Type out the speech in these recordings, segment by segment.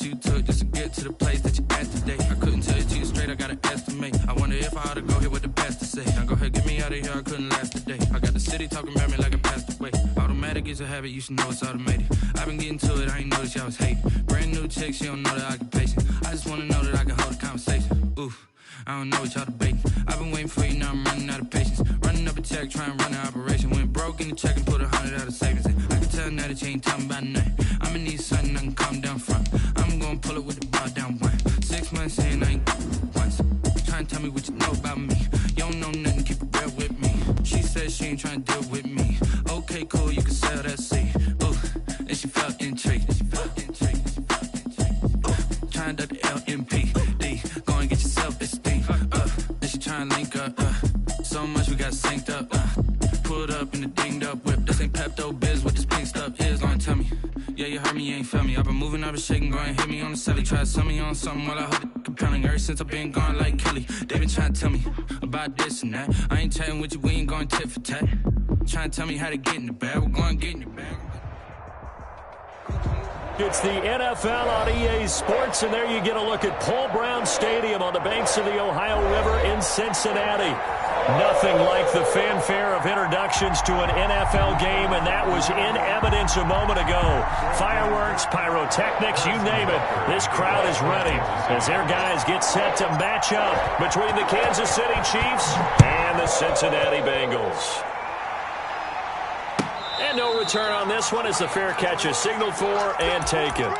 you took just to get to the place that you at today. I couldn't tell it to you straight, I gotta estimate. I wonder if I ought to go here with the best to say. Now go ahead, get me out of here, I couldn't last today. I got the city talking about me like I passed away. Automatic is a habit, you should know it's automated. I've been getting to it, I ain't noticed y'all was hating. Brand new chick, she don't know the occupation. I just wanna know that I can hold a conversation. Oof, I don't know what y'all debating. I've been waiting for you, now I'm running out of patience. Running up a check, trying to run an operation. Went broke in the check and put 100 out of savings in. I can tell now that you ain't talking about nothing. I'ma need something I can calm down from. I'm gonna pull it with the bar down one. 6 months saying I ain't once. Trying to tell me what you know about me. You don't know nothing, keep it real with me. She said she ain't trying to deal with me. Okay, cool, you can sell that seed. Ooh, and she felt intrigued. Trying to the LMPD. Go and get your self-esteem. And she trying to link up. So much we got synced up. Pulled up in the dinged up whip. This ain't Pepto-Biz, what this pink stuff is. Gonna tell me. Yeah, you heard me, you ain't felt me. I've been moving, I've been shaking, go and hit me on the celly. Try to sell me on something while I hold it compelling. Ever since I've been gone like Kelly, they been trying to tell me about this and that. I ain't chatting with you, we ain't going tit for tat. Trying to tell me how to get in the bag, we're going to get in the bag. It's the NFL on EA Sports, and there you get a look at Paul Brown Stadium on the banks of the Ohio River in Cincinnati. Nothing like the fanfare of introductions to an NFL game, and that was in evidence a moment ago. Fireworks, pyrotechnics, you name it. This crowd is ready as their guys get set to match up between the Kansas City Chiefs and the Cincinnati Bengals. And no return on this one as the fair catch is signaled for and taken.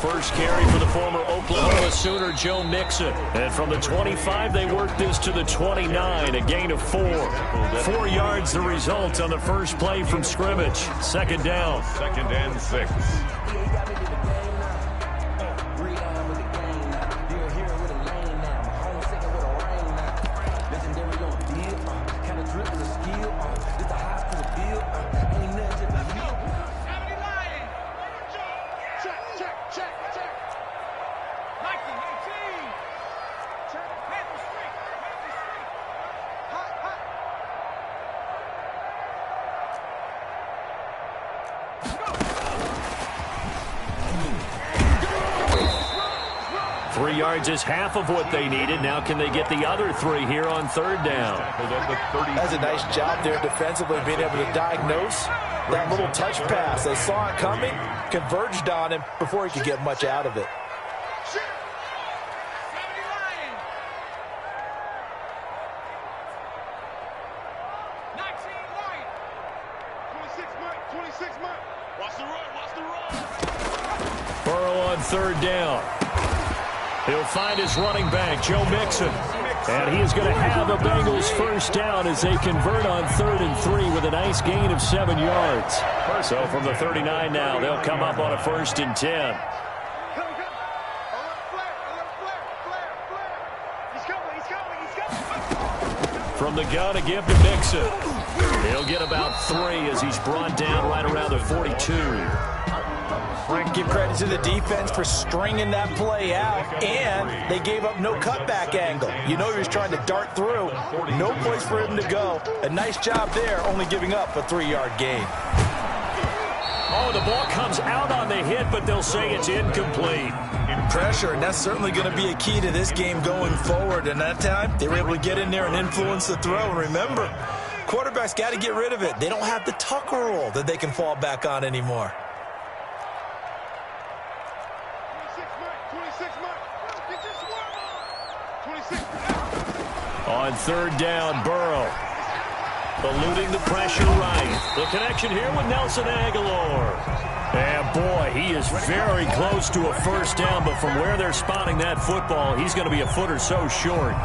First carry for the former Oklahoma Sooner, Joe Mixon. And from the 25, they worked this to the 29, a gain of 4. 4 yards the result on the first play from scrimmage. Second down. 2nd and 6. Is half of what they needed. Now can they get the other 3 here on third down? That's a nice job there defensively, being able to diagnose that little touch pass. They saw it coming, converged on him before he could get much out of it. Burrow on third down. He'll find his running back, Joe Mixon. And he is going to have a Bengals first down as they convert on 3rd and 3 with a nice gain of 7 yards. So from the 39 now, they'll come up on a 1st and 10. From the gun to give to Mixon. He'll get about 3 as he's brought down right around the 42. Frank, give credit to the defense for stringing that play out, and they gave up no cutback angle. You know he was trying to dart through. No place for him to go. A nice job there, only giving up a 3-yard gain. Oh, the ball comes out on the hit, but they'll say it's incomplete. Pressure, and that's certainly going to be a key to this game going forward. And that time, they were able to get in there and influence the throw. And remember, quarterbacks got to get rid of it. They don't have the tuck rule that they can fall back on anymore. On third down, Burrow. Eluding the pressure right. The connection here with Nelson Aguilar. And boy, he is very close to a first down, but from where they're spotting that football, he's going to be a foot or so short.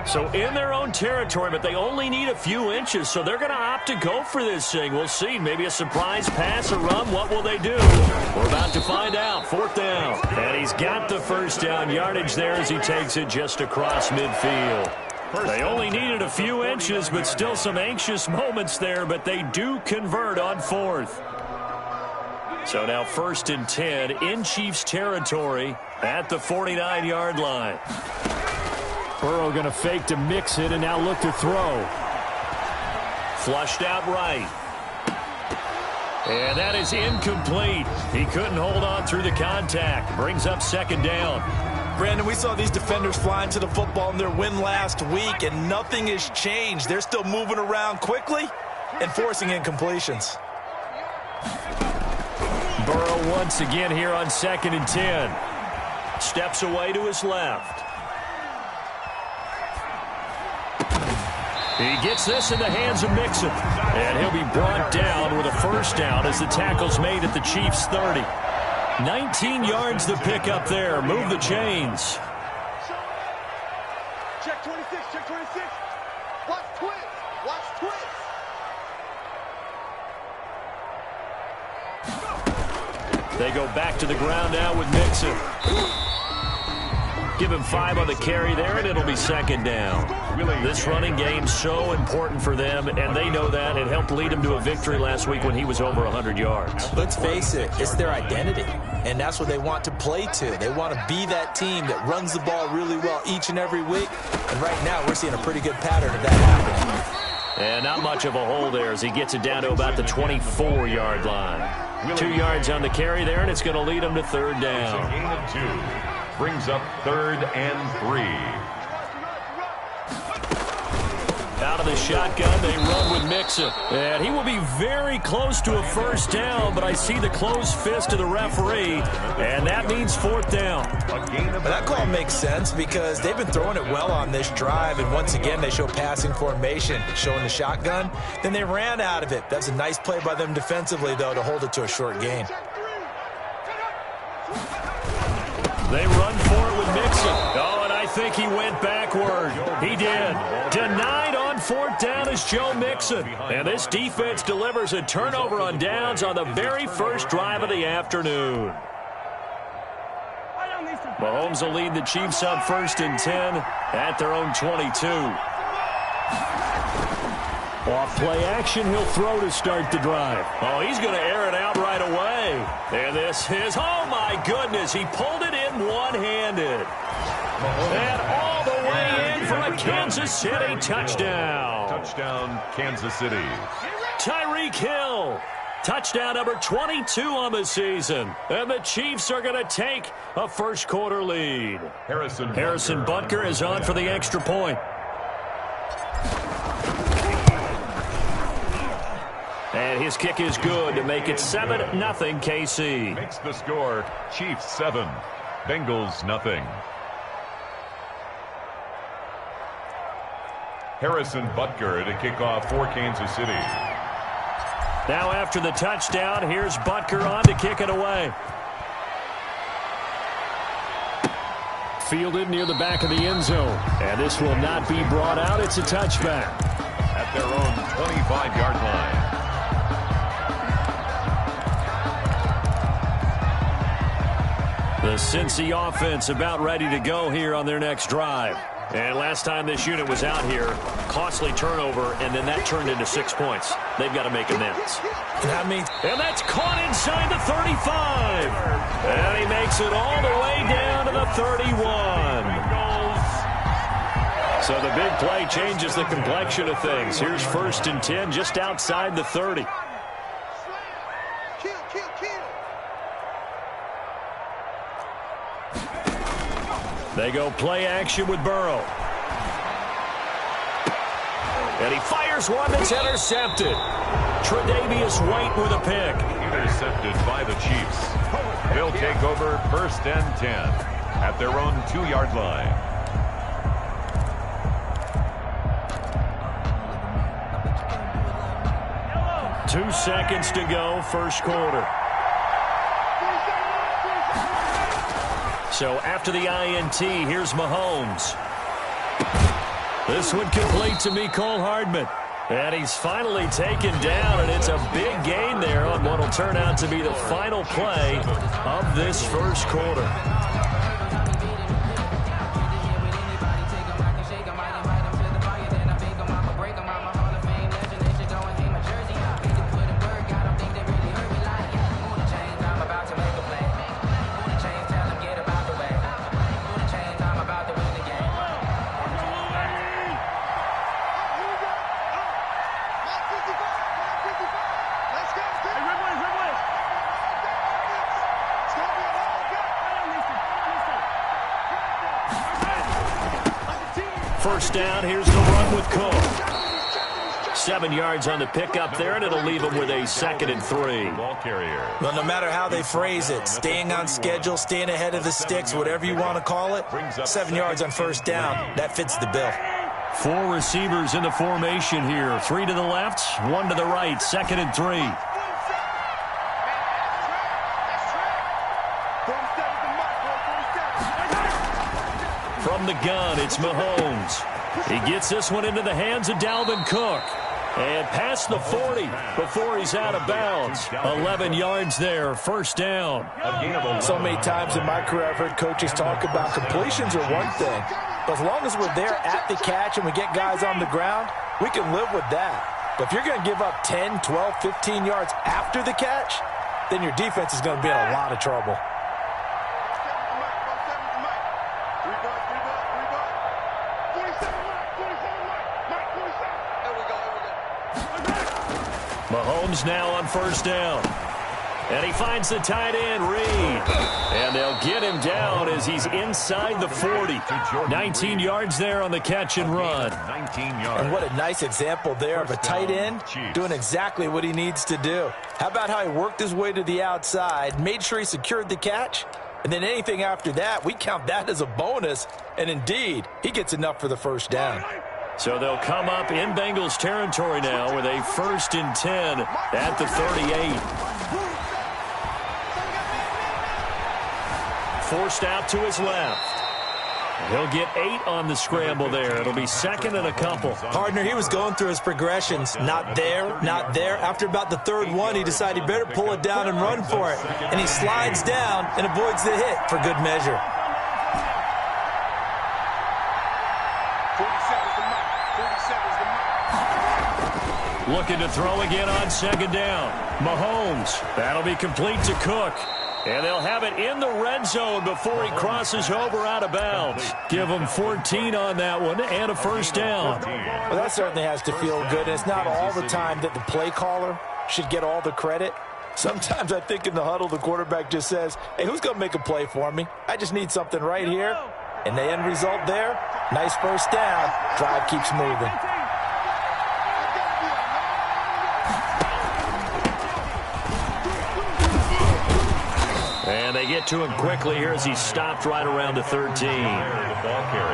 So in their own territory, but they only need a few inches, so they're going to opt to go for this thing. We'll see. Maybe a surprise pass, a run. What will they do? We're about to find out. 4th down. And he's got the first down yardage there as he takes it just across midfield. They only needed a few inches, but still some anxious moments there, but they do convert on 4th. So now 1st and 10 in Chiefs territory at the 49-yard line. Burrow going to fake to mix it and now look to throw. Flushed out right. And that is incomplete. He couldn't hold on through the contact. Brings up 2nd down. Brandon, we saw these defenders flying to the football in their win last week, and nothing has changed. They're still moving around quickly and forcing incompletions. Burrow once again here on 2nd and 10. Steps away to his left. He gets this in the hands of Mixon. And he'll be brought down with a first down as the tackle's made at the Chiefs' 30. 19 yards to pick up there. Move the chains. Check 26, check 26. Watch twist, watch twist. They go back to the ground now with Mixon. Give him 5 on the carry there, and it'll be 2nd down. This running game's so important for them, and they know that. It helped lead them to a victory last week when he was over 100 yards. Let's face it, it's their identity, and that's what they want to play to. They want to be that team that runs the ball really well each and every week, and right now we're seeing a pretty good pattern of that happening. And not much of a hole there as he gets it down to about the 24-yard line. 2 yards on the carry there, and it's going to lead them to 3rd down. A gain of 2. Brings up 3rd and 3. Out of the shotgun, they run with Mixon. And he will be very close to a first down, but I see the closed fist of the referee, and that means 4th down. That call makes sense because they've been throwing it well on this drive, and once again they show passing formation, showing the shotgun. Then they ran out of it. That's a nice play by them defensively, though, to hold it to a short gain. They run for it with Mixon. Oh, and I think he went backward. He did. Denied on 4th down is Joe Mixon. And this defense delivers a turnover on downs on the very first drive of the afternoon. Mahomes will lead the Chiefs on 1st and 10 at their own 22. Off play action, he'll throw to start the drive. Oh, he's going to air it out right away. And this is, oh my goodness, he pulled it in one-handed. And all the way in for a Kansas City touchdown. Touchdown, Kansas City. Tyreek Hill. Touchdown number 22 on the season. And the Chiefs are going to take a first-quarter lead. Harrison Butker is on for the extra point. And his kick is good to make it 7-0 KC. Makes the score Chiefs 7, Bengals nothing. Harrison Butker to kick off for Kansas City. Now after the touchdown, here's Butker on to kick it away. Fielded near the back of the end zone. And this will not be brought out. It's a touchback. At their own 25-yard line. The Cincy offense about ready to go here on their next drive. And last time this unit was out here, costly turnover, and then that turned into 6 points. They've got to make amends. And that's caught inside the 35. And he makes it all the way down to the 31. So the big play changes the complexion of things. Here's 1st and 10 just outside the 30. They go play action with Burrow. And he fires one that's intercepted. Tre'Davious White with a pick. Intercepted by the Chiefs. They'll take over 1st and 10 at their own 2-yard line. Two seconds to go, first quarter. So after the INT, here's Mahomes. This one complete to Mecole Hardman. And he's finally taken down, and it's a big gain there on what will turn out to be the final play of this first quarter. First down, here's the run with Cook. 7 yards on the pickup there, and it'll leave him with a 2nd and 3. Ball carrier. Well, no matter how they phrase it, staying on schedule, staying ahead of the sticks, whatever you want to call it, 7 yards on first down, that fits the bill. 4 receivers in the formation here. 3 to the left, 1 to the right, 2nd and 3. From the gun, it's Mahomes. He gets this one into the hands of Dalvin Cook. And past the 40 before he's out of bounds. 11 yards there, first down. So many times in my career I've heard coaches talk about completions are one thing. But as long as we're there at the catch and we get guys on the ground, we can live with that. But if you're going to give up 10, 12, 15 yards after the catch, then your defense is going to be in a lot of trouble. Mahomes now on first down. And he finds the tight end, Reed. And they'll get him down as he's inside the 40. 19 yards there on the catch and run. 19 yards. And what a nice example there of a tight end doing exactly what he needs to do. How about how he worked his way to the outside, made sure he secured the catch, and then anything after that, we count that as a bonus. And indeed, he gets enough for the first down. So they'll come up in Bengals territory now with a 1st and 10 at the 38. Forced out to his left. He'll get 8 on the scramble there. It'll be 2nd and a couple. Partner, he was going through his progressions. Not there, not there. After about the 3rd one, he decided he better pull it down and run for it. And he slides down and avoids the hit for good measure. Looking to throw again on 2nd down. Mahomes. That'll be complete to Cook. And they'll have it in the red zone before he crosses over out of bounds. Give him 14 on that one and a first down. Well, that certainly has to feel good. It's not all the time that the play caller should get all the credit. Sometimes I think in the huddle, the quarterback just says, hey, who's going to make a play for me? I just need something right here. And the end result there, nice first down. Drive keeps moving. And they get to him quickly here as he's stopped right around the 13.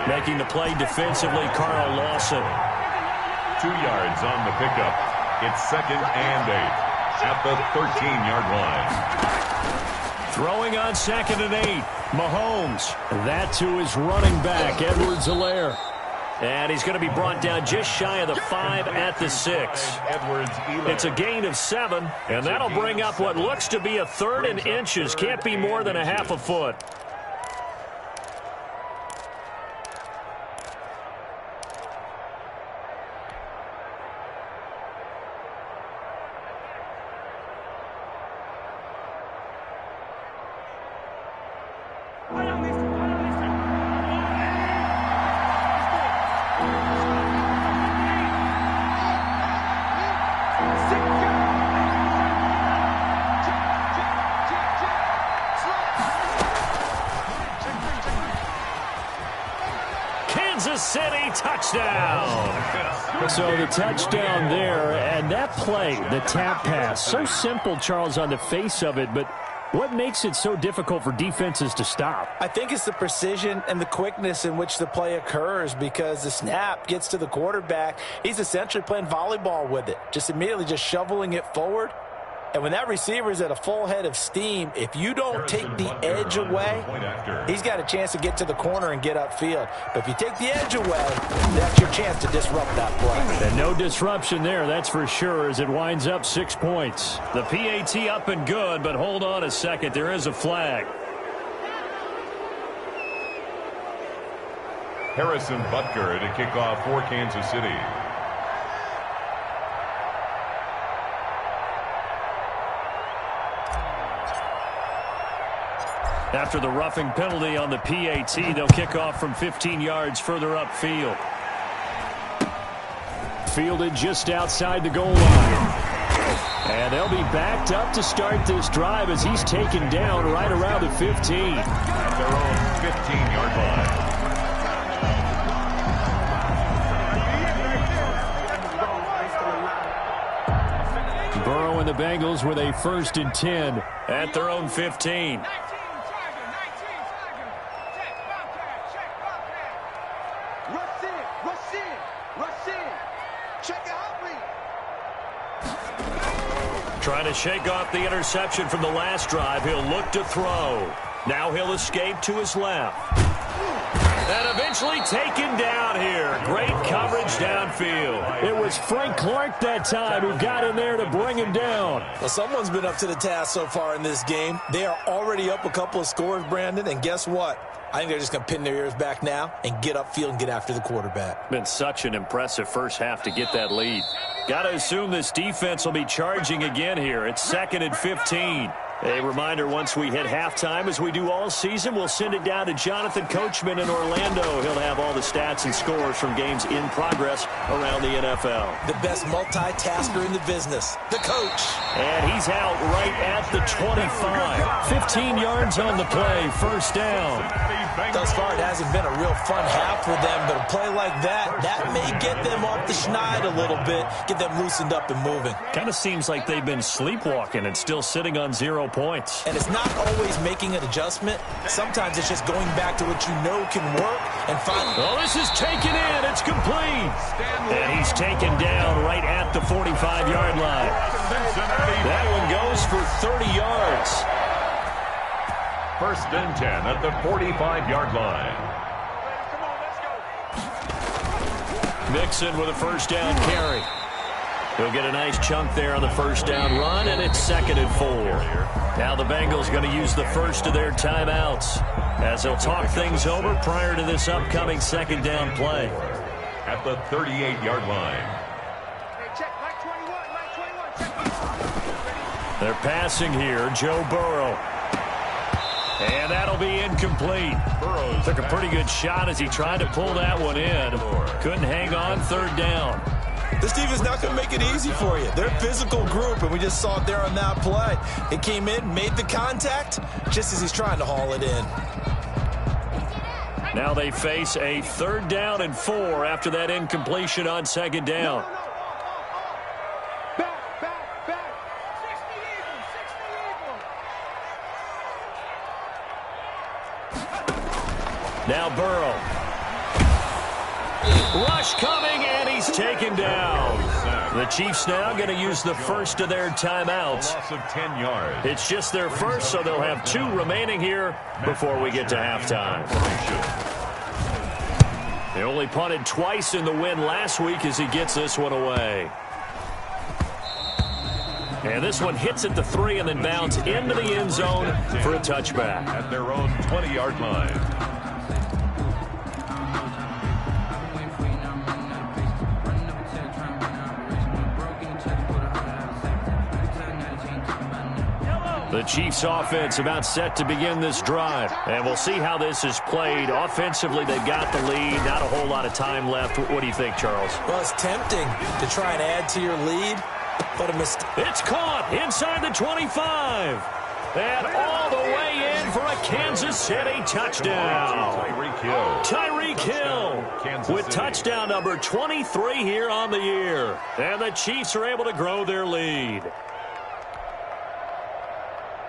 Making the play defensively, Carl Lawson. 2 yards on the pickup. It's 2nd and 8 at the 13-yard line. Throwing on 2nd and 8. Mahomes. That to his running back, Edwards-Helaire. And he's going to be brought down just shy of the 5 at the 6. It's a gain of 7, and that'll bring up what looks to be a 3rd and inches. Can't be more than a half a foot. City touchdown. So the touchdown there, and that play, the tap pass, so simple, Charles, on the face of it, but what makes it so difficult for defenses to stop? I think it's the precision and the quickness in which the play occurs, because the snap gets to the quarterback. He's essentially playing volleyball with it, just immediately just shoveling it forward. And when that receiver's at a full head of steam, if you don't take the edge away, he's got a chance to get to the corner and get upfield. But if you take the edge away, that's your chance to disrupt that play. And no disruption there, that's for sure, as it winds up 6 points. The PAT up and good, but hold on a second. There is a flag. Harrison Butker to kick off for Kansas City. After the roughing penalty on the PAT, they'll kick off from 15 yards further upfield. Fielded just outside the goal line. And they'll be backed up to start this drive as he's taken down right around the 15. At their own 15-yard line. Burrow and the Bengals with a 1st and 10 at their own 15. Trying to shake off the interception from the last drive. He'll look to throw. Now he'll escape to his left. And eventually taken down here. Great coverage downfield. It was Frank Clark that time who got in there to bring him down. Well, someone's been up to the task so far in this game. They are already up a couple of scores, Brandon, and guess what? I think they're just going to pin their ears back now and get upfield and get after the quarterback. Been such an impressive first half to get that lead. Got to assume this defense will be charging again here. It's 2nd and 15. A reminder, once we hit halftime, as we do all season, we'll send it down to Jonathan Coachman in Orlando. He'll have all the stats and scores from games in progress around the NFL. The best multitasker in the business, the coach. And he's out right at the 25. 15 yards on the play, 1st down. Thus far, it hasn't been a real fun half for them, but a play like that may get them off the schneid a little bit, get them loosened up and moving. Kind of seems like they've been sleepwalking and still sitting on 0 points. And it's not always making an adjustment. Sometimes it's just going back to what you know can work and find. Oh, this is taken in. It's complete. And he's taken down right at the 45-yard line. That one goes for 30 yards. 1st and 10 at the 45-yard line. Mixon with a 1st down carry. He'll get a nice chunk there on the 1st down run, and it's 2nd and 4. Now the Bengals going to use the first of their timeouts as they'll talk things over prior to this upcoming 2nd down play. At the 38-yard line. They're passing here, Joe Burrow. And that'll be incomplete. Took a pretty good shot as he tried to pull that one in. Couldn't hang on, 3rd down. This defense is not going to make it easy for you. They're a physical group, and we just saw it there on that play. It came in, made the contact, just as he's trying to haul it in. Now they face a 3rd down and 4 after that incompletion on 2nd down. Now Burrow. Rush coming, and he's taken down. The Chiefs now going to use the first of their timeouts. Loss of 10 yards. It's just their first, so they'll have 2 remaining here before we get to halftime. They only punted twice in the win last week as he gets this one away. And this one hits at the 3 and then bounds into the end zone for a touchback. At their own 20-yard line. The Chiefs offense about set to begin this drive. And we'll see how this is played. Offensively, they've got the lead. Not a whole lot of time left. What do you think, Charles? Well, it's tempting to try and add to your lead, but a mistake. It's caught inside the 25. And all the way in for a Kansas City touchdown. Tyreek Hill with touchdown number 23 here on the year. And the Chiefs are able to grow their lead.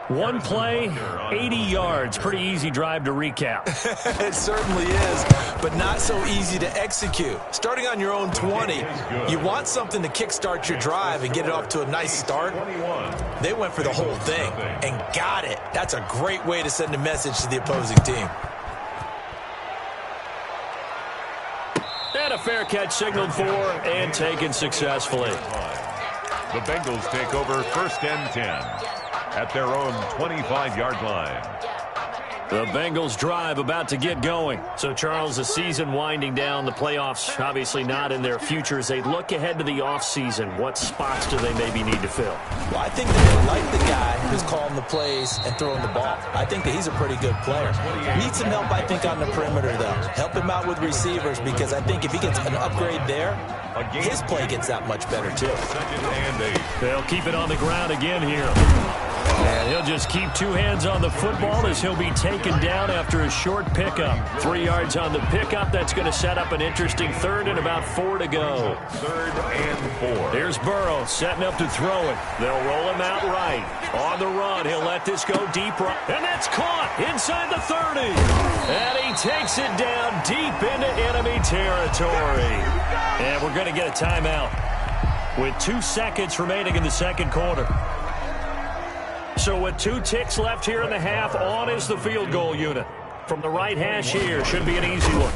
One play, 80 yards. Pretty easy drive to recap. It certainly is, but not so easy to execute. Starting on your own 20, you want something to kickstart your drive and get it off to a nice start. They went for the whole thing and got it. That's a great way to send a message to the opposing team. And a fair catch signaled for and taken successfully. The Bengals take over 1st and 10 at their own 25-yard line. The Bengals drive about to get going. So, Charles, the season winding down, the playoffs obviously not in their future. As they look ahead to the offseason, what spots do they maybe need to fill? Well, I think that they like the guy who's calling the plays and throwing the ball. I think that he's a pretty good player. Needs some help, I think, on the perimeter, though. Help him out with receivers, because I think if he gets an upgrade there, his play gets that much better, too. 2nd and 8. They'll keep it on the ground again here. And he'll just keep two hands on the football as he'll be taken down after a short pickup. 3 yards on the pickup. That's going to set up an interesting third and about 4 to go. 3rd and 4. Here's Burrow setting up to throw it. They'll roll him out right. On the run, he'll let this go deep right. And that's caught inside the 30. And he takes it down deep into enemy territory. And we're going to get a timeout with 2 seconds remaining in the second quarter. So with 2 ticks left here in the half, on is the field goal unit. From the right hash here, should be an easy one.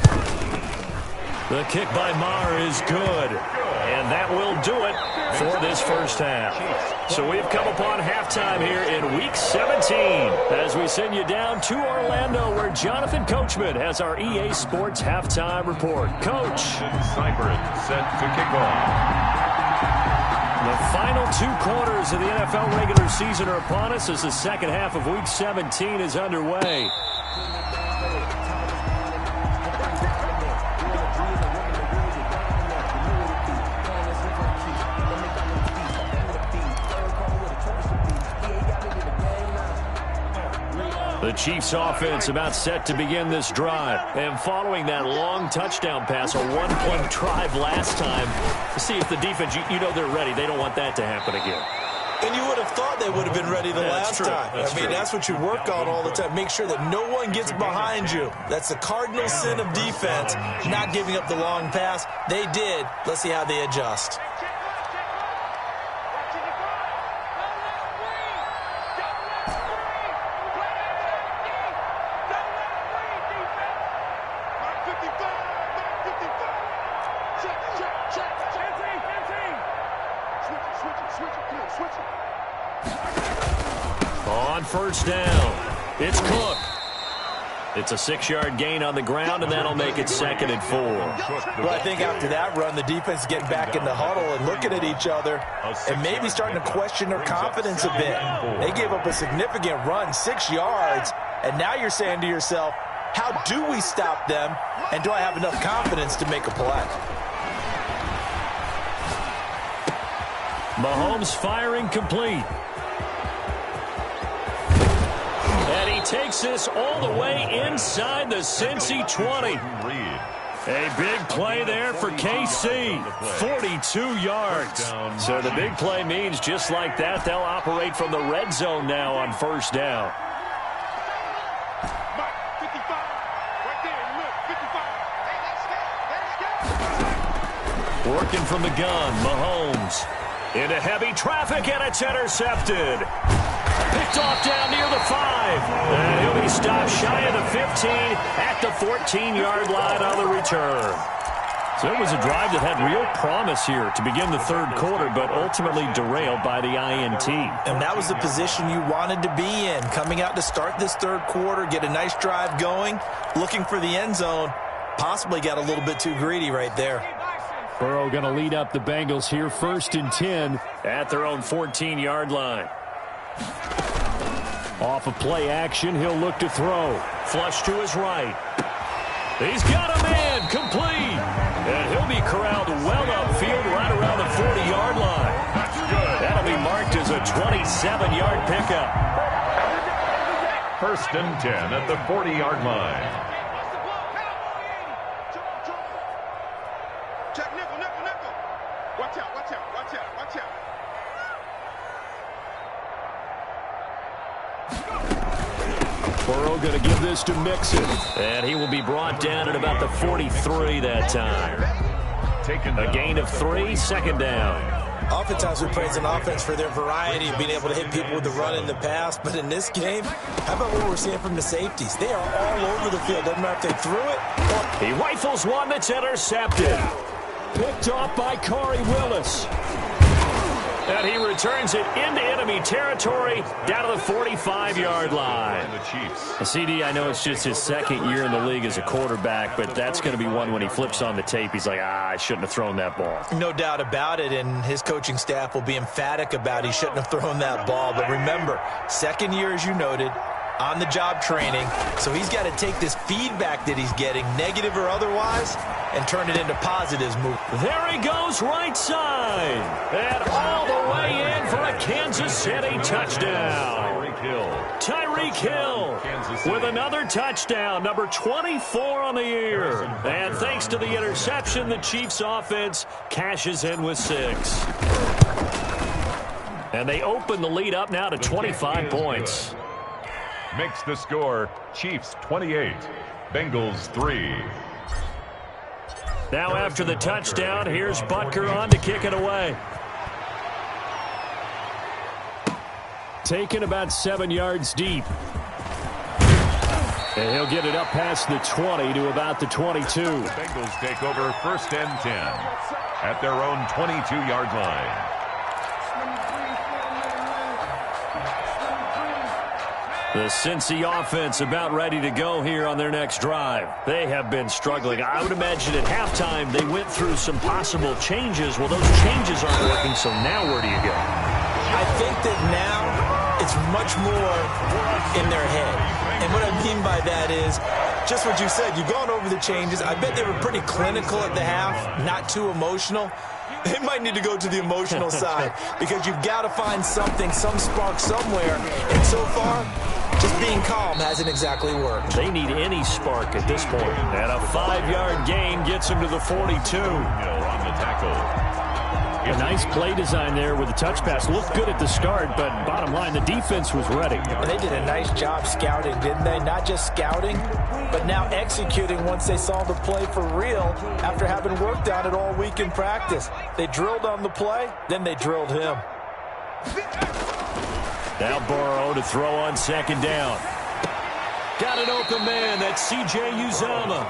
The kick by Maher is good. And that will do it for this first half. So we've come upon halftime here in Week 17 as we send you down to Orlando, where Jonathan Coachman has our EA Sports halftime report. Coach. Cypress set to kick off. The final 2 quarters of the NFL regular season are upon us as the second half of Week 17 is underway. The Chiefs offense about set to begin this drive. And following that long touchdown pass, a 1-point drive last time, to see if the defense, you know they're ready. They don't want that to happen again. And you would have thought they would have been ready the last time. I mean, that's what you work on all the time. Make sure that no one gets behind you. That's the cardinal sin of defense, not giving up the long pass. They did. Let's see how they adjust. On first down, it's Cook. It's a 6-yard gain on the ground, and that'll make it 2nd and 4. Well, I think after that run, the defense is getting back in the huddle and looking at each other and maybe starting to question their confidence a bit. They gave up a significant run, 6 yards, and now you're saying to yourself, how do we stop them, and do I have enough confidence to make a play? Mahomes firing complete. And he takes this all the way inside the Cincy 20. A big play there for KC. 42 yards. So the big play means just like that, they'll operate from the red zone now on first down. Working from the gun, Mahomes. Into heavy traffic, and it's intercepted. Picked off down near the 5. And he'll be stopped shy of the 15 at the 14-yard line on the return. So it was a drive that had real promise here to begin the third quarter, but ultimately derailed by the INT. And that was the position you wanted to be in. Coming out to start this third quarter, get a nice drive going, looking for the end zone. Possibly got a little bit too greedy right there. Burrow going to lead up the Bengals here, 1st and 10 at their own 14-yard line. Off of play action, he'll look to throw. Flush to his right. He's got a man, complete. And he'll be corralled well upfield right around the 40-yard line. That'll be marked as a 27-yard pickup. 1st and 10 at the 40-yard line. Burrow going to give this to Mixon. And he will be brought down at about the 43 that time. A gain of 3, second down. Oftentimes we praise an offense for their variety of being able to hit people with the run in the pass. But in this game, how about what we're seeing from the safeties? They are all over the field. Doesn't matter if they threw it or... He rifles one that's intercepted. Picked off by Corey Willis. And he returns it into enemy territory down to the 45-yard line. CD, I know it's just his second year in the league as a quarterback, but that's going to be one when he flips on the tape. He's like, I shouldn't have thrown that ball. No doubt about it, and his coaching staff will be emphatic about he shouldn't have thrown that ball. But remember, second year, as you noted, on-the-job training, so he's got to take this feedback that he's getting, negative or otherwise, and turn it into positives. There he goes, right side. And all the way in for a Kansas City touchdown. Tyreek Hill with another touchdown, number 24 on the year. And thanks to the interception, the Chiefs offense cashes in with 6. And they open the lead up now to 25 points. Makes the score Chiefs 28, Bengals 3. Now after the touchdown, here's Butker on to kick it away. Taken about 7 yards deep. And he'll get it up past the 20 to about the 22. The Bengals take over first and 10 at their own 22-yard line. The Cincy offense about ready to go here on their next drive. They have been struggling. I would imagine at halftime they went through some possible changes. Well, those changes aren't working, so now where do you go? I think that now it's much more in their head. And what I mean by that is just what you said. You've gone over the changes. I bet they were pretty clinical at the half, not too emotional. They might need to go to the emotional side because you've got to find something, some spark somewhere. And so far, just being calm hasn't exactly worked. They need any spark at this point. And a 5-yard gain gets him to the 42. On the tackle. A nice play design there with the touch pass. Looked good at the start, but bottom line, the defense was ready. And they did a nice job scouting, didn't they? Not just scouting, but now executing once they saw the play for real after having worked on it all week in practice. They drilled on the play, then they drilled him. Now Burrow to throw on second down. Got an open man. That's C.J. Uzomah.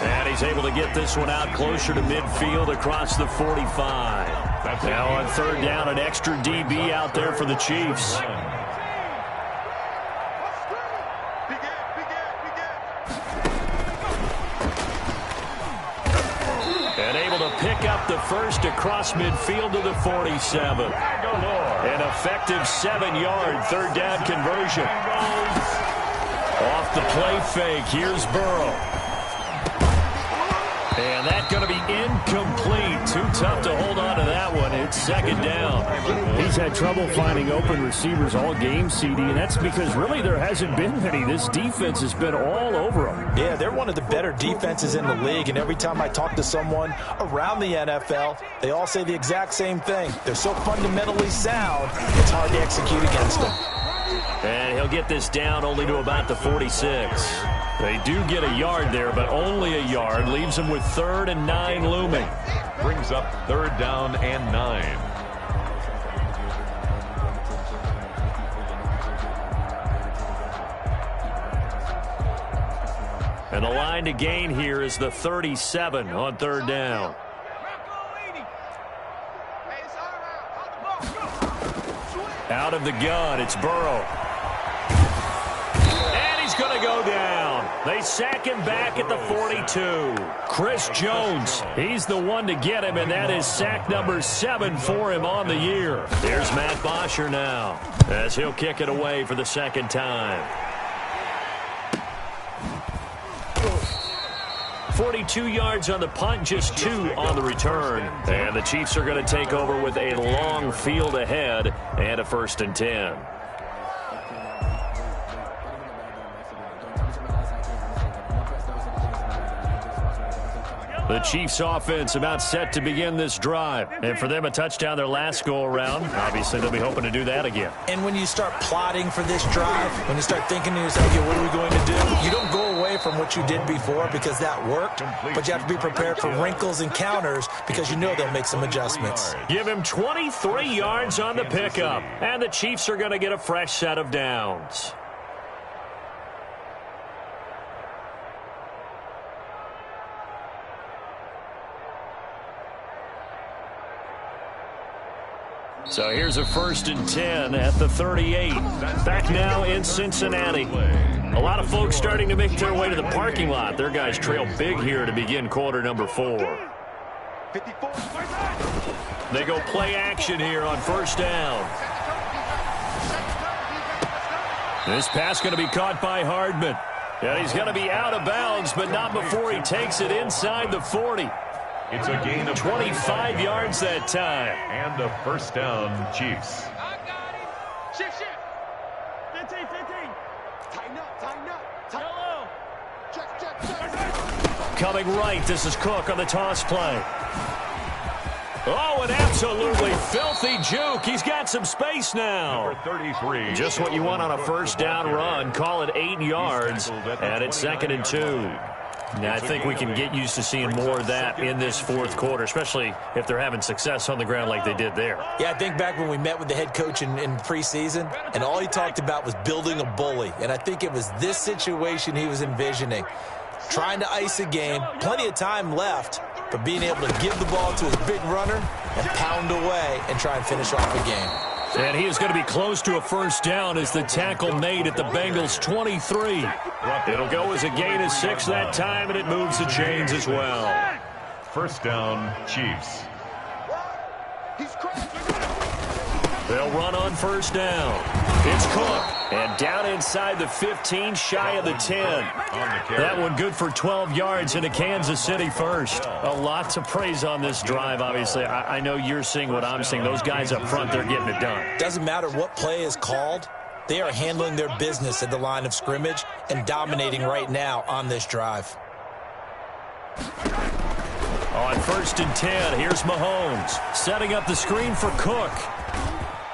And he's able to get this one out closer to midfield across the 45. Now on third down, an extra DB out there for the Chiefs. And able to pick up the first across midfield to the 47. An effective 7-yard third down conversion. Off the play fake, here's Burrow. And that's going to be incomplete. Too tough to hold on to that one. It's second down. He's had trouble finding open receivers all game, CD, and that's because really there hasn't been many. This defense has been all over them. Yeah, they're one of the better defenses in the league, and every time I talk to someone around the NFL, they all say the exact same thing. They're so fundamentally sound, it's hard to execute against them. And he'll get this down only to about the 46. They do get a yard there, but only a yard. Leaves them with 3rd and 9 looming. Brings up 3rd down and 9. And the line to gain here is the 37 on 3rd down. Out of the gun, it's Burrow. And he's going to go down. They sack him back at the 42. Chris Jones, he's the one to get him, and that is sack number 7 for him on the year. There's Matt Bosher now, as he'll kick it away for the second time. 42 yards on the punt, just 2 on the return. And the Chiefs are going to take over with a long field ahead and a 1st and 10. The Chiefs offense about set to begin this drive. And for them, a touchdown their last go-around. Obviously, they'll be hoping to do that again. And when you start plotting for this drive, when you start thinking to yourself, okay, what are we going to do? You don't go away from what you did before because that worked, but you have to be prepared for wrinkles and counters because you know they'll make some adjustments. Give him 23 yards on the pickup. And the Chiefs are going to get a fresh set of downs. So here's a 1st and 10 at the 38. Back now in Cincinnati. A lot of folks starting to make their way to the parking lot. Their guys trail big here to begin quarter number 4. They go play action here on 1st down. This pass going to be caught by Hardman. And he's going to be out of bounds, but not before he takes it inside the 40. It's a gain of 25 yards that time. And a 1st down, Chiefs. I got it. Shift. 15. Tighten up. Yellow. Check. Coming right, this is Cook on the toss play. Oh, an absolutely filthy juke. He's got some space now. Number 33. Just what you want on a 1st down run. Call it 8 yards, and it's 2nd and 2. Now, I think we can get used to seeing more of that in this 4th quarter, especially if they're having success on the ground like they did there. Yeah, I think back when we met with the head coach in preseason, and all he talked about was building a bully. And I think it was this situation he was envisioning. Trying to ice a game, plenty of time left, but being able to give the ball to his big runner and pound away and try and finish off the game. And he is going to be close to a 1st down as the tackle made at the Bengals 23. It'll go as a gain of 6 that time, and it moves the chains as well. 1st down, Chiefs. They'll run on 1st down. It's Cook. And down inside the 15, shy of the 10. That one good for 12 yards into Kansas City first. A lot to praise on this drive, obviously. I know you're seeing what I'm seeing. Those guys up front, they're getting it done. Doesn't matter what play is called. They are handling their business at the line of scrimmage and dominating right now on this drive. On 1st and 10, here's Mahomes. Setting up the screen for Cook.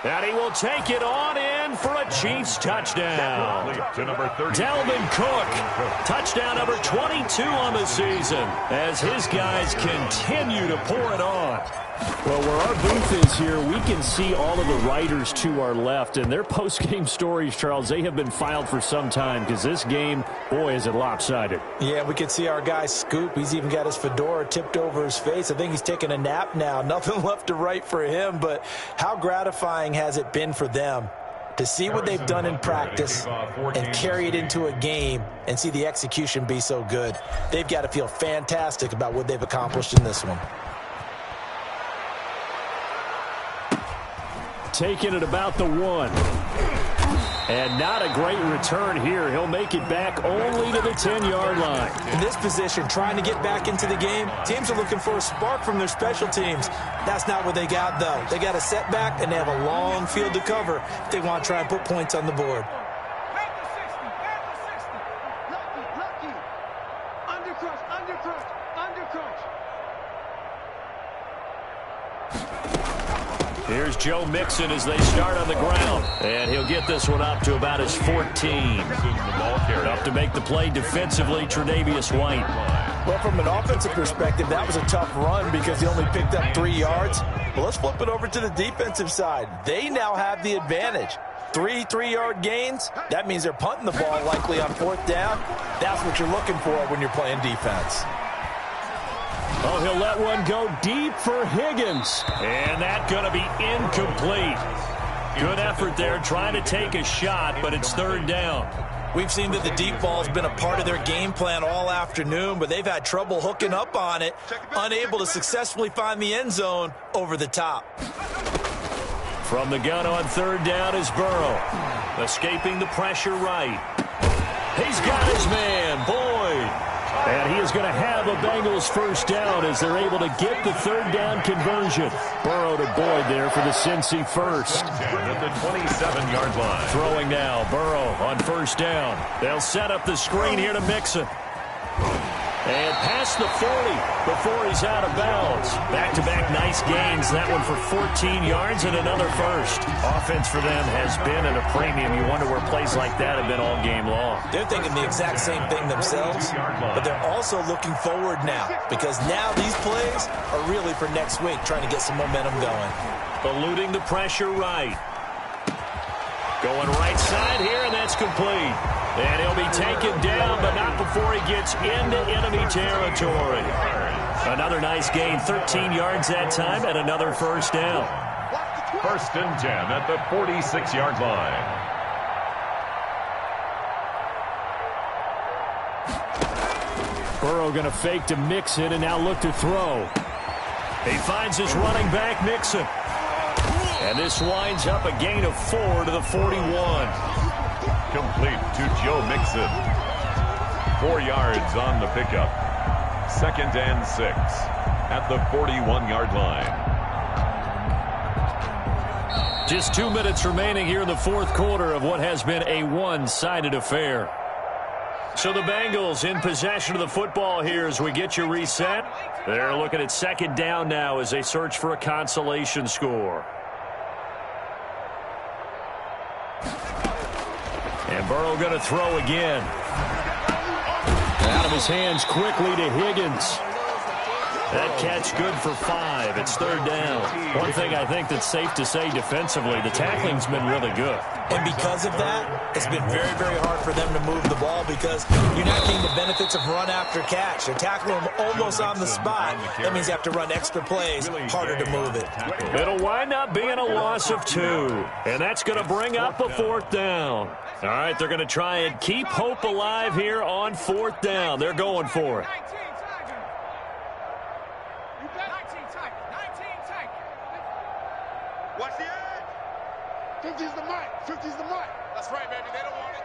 And he will take it on in for a Chiefs touchdown. Dalvin Cook, touchdown number 22 on the season, as his guys continue to pour it on. Well, where our booth is here, we can see all of the writers to our left, and their post-game stories, Charles, they have been filed for some time because this game, boy, is it lopsided. Yeah, we can see our guy Scoop. He's even got his fedora tipped over his face. I think he's taking a nap now. Nothing left to write for him, but how gratifying has it been for them to see what they've done in practice and carry it into a game and see the execution be so good. They've got to feel fantastic about what they've accomplished in this one. Taking it about the 1. And not a great return here. He'll make it back only to the 10-yard line. In this position, trying to get back into the game, teams are looking for a spark from their special teams. That's not what they got, though. They got a setback, and they have a long field to cover if they want to try and put points on the board. Lucky. Undercrush. Here's Joe Mixon as they start on the ground. And he'll get this one up to about his 14. Enough to make the play defensively, Tre'Davious White. Well, from an offensive perspective, that was a tough run because he only picked up 3 yards. Well, let's flip it over to the defensive side. They now have the advantage. 3 3-yard gains. That means they're punting the ball likely on 4th down. That's what you're looking for when you're playing defense. Oh, he'll let one go deep for Higgins. And that's going to be incomplete. Good effort there trying to take a shot, but it's 3rd down. We've seen that the deep ball has been a part of their game plan all afternoon, but they've had trouble hooking up on it, unable to successfully find the end zone over the top. From the gun on 3rd down is Burrow. Escaping the pressure right. He's got his man, Boyd. And he is going to have a Bengals 1st down as they're able to get the 3rd down conversion. Burrow to Boyd there for the Cincy 1st. At the 27-yard line. Throwing now, Burrow on 1st down. They'll set up the screen here to Mixon. And past the 40 before he's out of bounds. Back-to-back nice gains. That one for 14 yards and another first. Offense for them has been at a premium. You wonder where plays like that have been all game long. They're thinking the exact same thing themselves, but they're also looking forward now because now these plays are really for next week, trying to get some momentum going. Eluding the pressure right. Going right side here, and that's complete. And he'll be taken down, but not before he gets into enemy territory. Another nice gain, 13 yards that time, and another first down. 1st and 10 at the 46-yard line. Burrow going to fake to Mixon and now look to throw. He finds his running back, Mixon. And this winds up a gain of 4 to the 41. Complete to Joe Mixon. 4 yards on the pickup. 2nd and 6 at the 41-yard line. Just 2 minutes remaining here in the fourth quarter of what has been a one-sided affair. So the Bengals in possession of the football here as we get you reset. They're looking at 2nd down now as they search for a consolation score. And Burrow going to throw again. Out of his hands quickly to Higgins. That catch good for 5. It's 3rd down. One thing I think that's safe to say defensively, the tackling's been really good. And because of that, it's been very, very hard for them to move the ball because you're not getting the benefits of run after catch. You're tackling them almost on the spot. That means you have to run extra plays, harder to move it. It'll wind up being a loss of 2. And that's going to bring up a 4th down. All right, they're going to try and keep hope alive here on 4th down. They're going for it. Watch the edge. 50's the mic. 50's the mic. That's right, baby. They don't want it.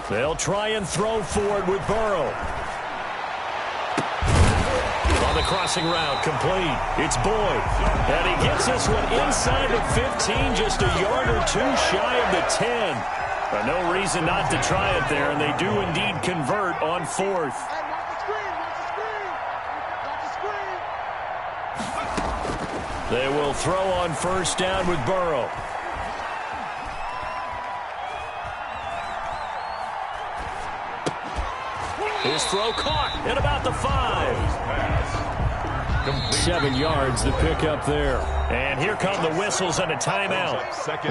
They'll try and throw for it with Burrow. On the crossing route, complete. It's Boyd. And he gets this one inside the 15, just a yard or 2 shy of the 10. But no reason not to try it there, and they do indeed convert on 4th. Hey, watch the screen. Watch the screen. Watch the screen. They will throw on 1st down with Burrow. His throw caught at about the 5. 7 yards the pick up there. And here come the whistles and a timeout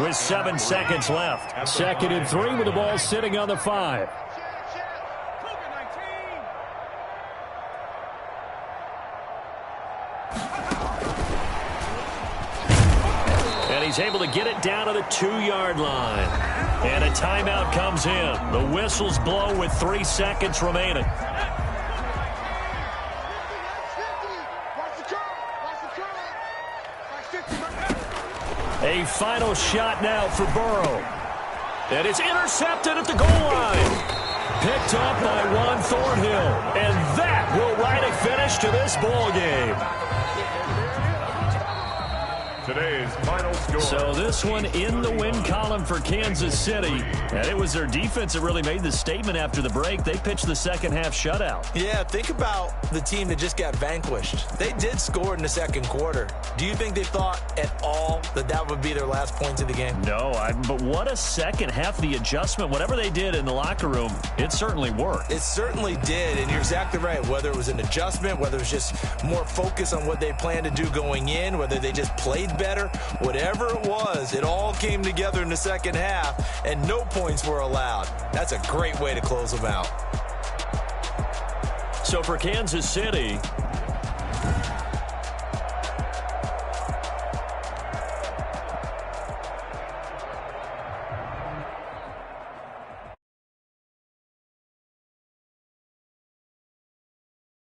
with 7 seconds left. 2nd and 3 with the ball sitting on the 5. And he's able to get it down to the 2-yard line. And a timeout comes in. The whistles blow with 3 seconds remaining. A final shot now for Burrow. And it's intercepted at the goal line. Picked up by Juan Thornhill. And that will write a finish to this ball game. Today's final score. So this one in the win column for Kansas City. And it was their defense that really made the statement after the break. They pitched the second half shutout. Yeah, think about the team that just got vanquished. They did score in the second quarter. Do you think they thought at all that that would be their last points of the game? No, but what a second half. The adjustment, whatever they did in the locker room, it certainly worked. It certainly did, and you're exactly right. Whether it was an adjustment, whether it was just more focus on what they planned to do going in, whether they just played better, whatever it was, it all came together in the second half, and no points were allowed. That's a great way to close them out. So for Kansas City,